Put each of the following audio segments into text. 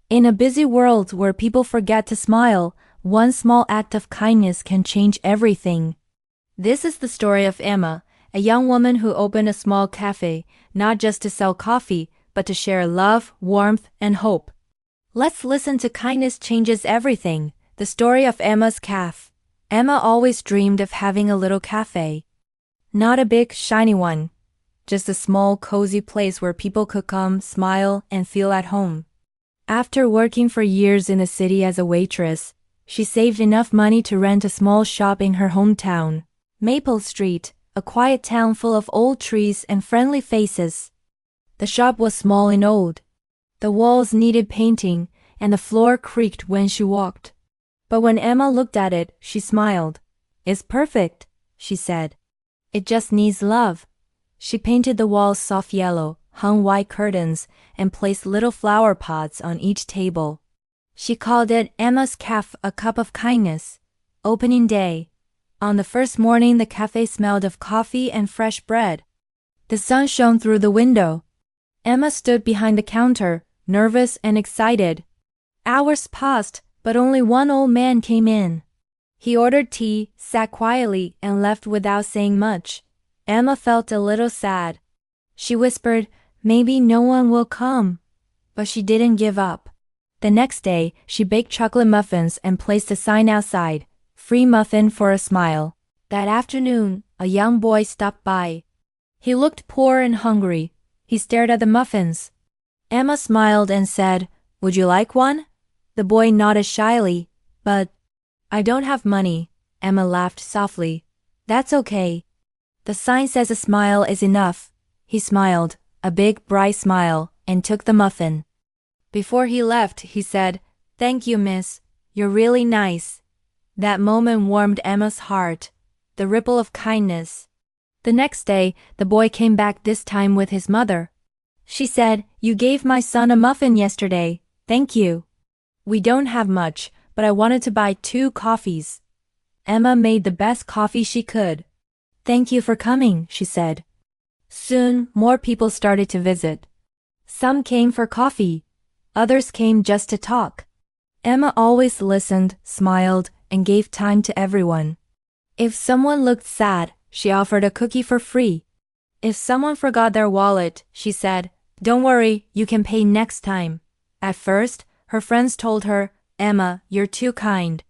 In a busy world where people forget to smile, one small act of kindness can change everything. This is the story of Emma, a young woman who opened a small cafe, not just to sell coffee, but to share love, warmth, and hope. Let's listen to Kindness Changes Everything, the story of Emma's Café. Emma always dreamed of having a little cafe. Not a big, shiny one. Just a small, cozy place where people could come, smile, and feel at home. After working for years in the city as a waitress, she saved enough money to rent a small shop in her hometown, Maple Street, a quiet town full of old trees and friendly faces. The shop was small and old. The walls needed painting, and the floor creaked when she walked. But when Emma looked at it, she smiled. "It's perfect," she said. "It just needs love." She painted the walls soft yellow, hung white curtains, and placed little flower pots on each table. She called it Emma's Café, a cup of kindness. Opening day. On the first morning, the cafe smelled of coffee and fresh bread. The sun shone through the window. Emma stood behind the counter, nervous and excited. Hours passed, but only one old man came in. He ordered tea, sat quietly, and left without saying much. Emma felt a little sad. She whispered, "Maybe no one will come." But she didn't give up. The next day, she baked chocolate muffins and placed a sign outside, "Free muffin for a smile." That afternoon, a young boy stopped by. He looked poor and hungry. He stared at the muffins. Emma smiled and said, "Would you like one?" The boy nodded shyly, "But I don't have money." Emma laughed softly. "That's okay. The sign says a smile is enough." He smiled, a big, bright smile, and took the muffin. Before he left, he said, "Thank you, miss. You're really nice." That moment warmed Emma's heart. The ripple of kindness. The next day, the boy came back, this time with his mother. She said, "You gave my son a muffin yesterday. Thank you. We don't have much, but I wanted to buy 2 coffees." Emma made the best coffee she could. "Thank you for coming," she said. Soon, more people started to visit. Some came for coffee. Others came just to talk. Emma always listened, smiled, and gave time to everyone. If someone looked sad, she offered a cookie for free. If someone forgot their wallet, she said, "Don't worry, you can pay next time." At first, her friends told her, "Emma, you're too kind.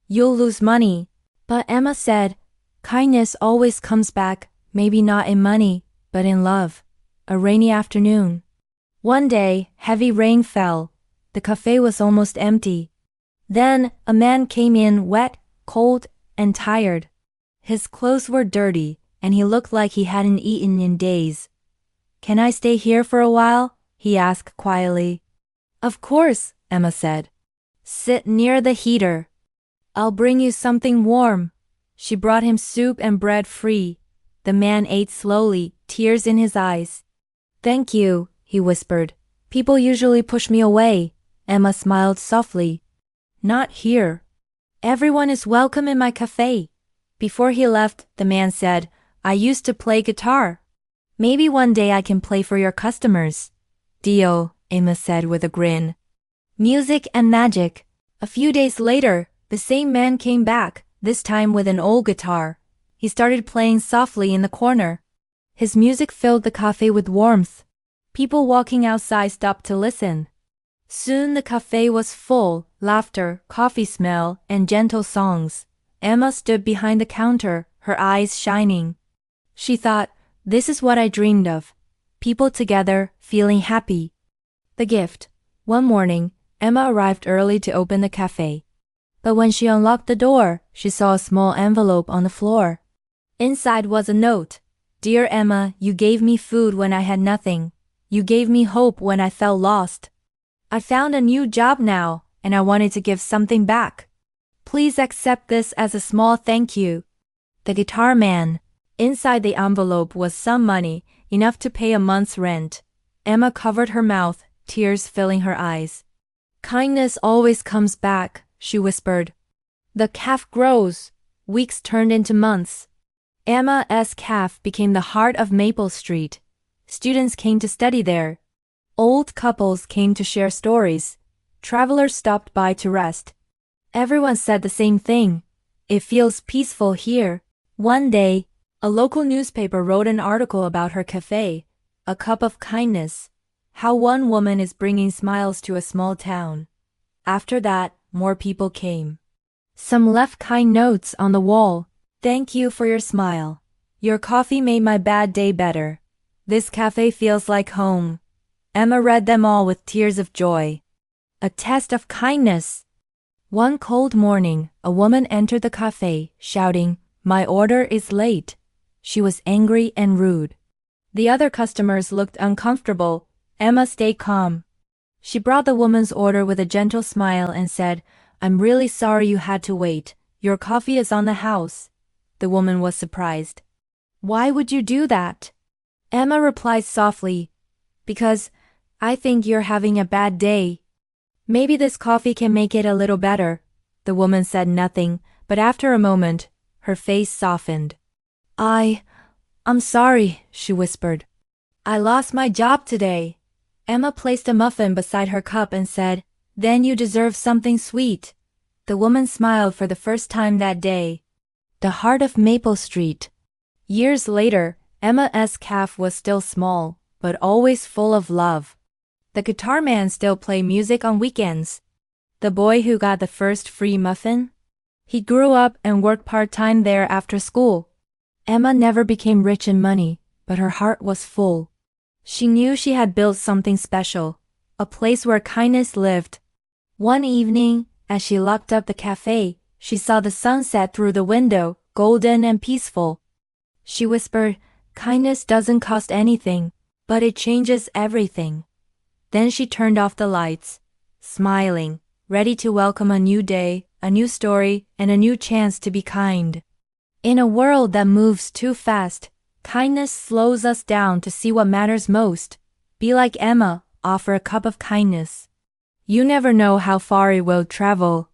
You'll lose money." But Emma said, "Kindness always comes back, maybe not in money, but in love." A rainy afternoon. One day, heavy rain fell. The cafe was almost empty. Then, a man came in wet, cold, and tired. His clothes were dirty, and he looked like he hadn't eaten in days. "Can I stay here for a while?" he asked quietly. "Of course," Emma said. "Sit near the heater. I'll bring you something warm." She brought him soup and bread free. The man ate slowly, tears in his eyes. "Thank you," he whispered. "People usually push me away." Emma smiled softly. "Not here. Everyone is welcome in my cafe." Before he left, the man said, "I used to play guitar. Maybe one day I can play for your customers." "Deal," Emma said with a grin. Music and magic. A few days later, the same man came back, this time with an old guitar. He started playing softly in the corner. His music filled the cafe with warmth. People walking outside stopped to listen. Soon the cafe was full, laughter, coffee smell, and gentle songs. Emma stood behind the counter, her eyes shining. She thought, "This is what I dreamed of. People together, feeling happy." The gift. One morning, Emma arrived early to open the cafe. But when she unlocked the door, she saw a small envelope on the floor. Inside was a note. "Dear Emma, you gave me food when I had nothing. You gave me hope when I felt lost. I found a new job now, and I wanted to give something back. Please accept this as a small thank you." The Guitar Man. Inside the envelope was some money, enough to pay a month's rent. Emma covered her mouth, tears filling her eyes. "Kindness always comes back," she whispered. The calf grows. Weeks turned into months. Emma's Cafe became the heart of Maple Street. Students came to study there. Old couples came to share stories. Travelers stopped by to rest. Everyone said the same thing. It feels peaceful here. One day, a local newspaper wrote an article about her cafe, A Cup of Kindness, how one woman is bringing smiles to a small town. After that, more people came. Some left kind notes on the wall. Thank you for your smile. Your coffee made my bad day better. This cafe feels like home. Emma read them all with tears of joy. A test of kindness. One cold morning, a woman entered the cafe, shouting, "My order is late." She was angry and rude. The other customers looked uncomfortable. Emma stayed calm. She brought the woman's order with a gentle smile and said, "I'm really sorry you had to wait. Your coffee is on the house." The woman was surprised. "Why would you do that?" Emma replied softly, "Because I think you're having a bad day. Maybe this coffee can make it a little better." The woman said nothing, but after a moment, her face softened. I'm sorry," she whispered. "I lost my job today." Emma placed a muffin beside her cup and said, "Then you deserve something sweet." The woman smiled for the first time that day. The heart of Maple Street. Years later, Emma's cafe was still small, but always full of love. The guitar man still played music on weekends. The boy who got the first free muffin? He grew up and worked part-time there after school. Emma never became rich in money, but her heart was full. She knew she had built something special, a place where kindness lived. One evening, as she locked up the cafe, she saw the sunset through the window, golden and peaceful. She whispered, "Kindness doesn't cost anything, but it changes everything." Then she turned off the lights, smiling, ready to welcome a new day, a new story, and a new chance to be kind. In a world that moves too fast, kindness slows us down to see what matters most. Be like Emma, offer a cup of kindness. You never know how far it will travel.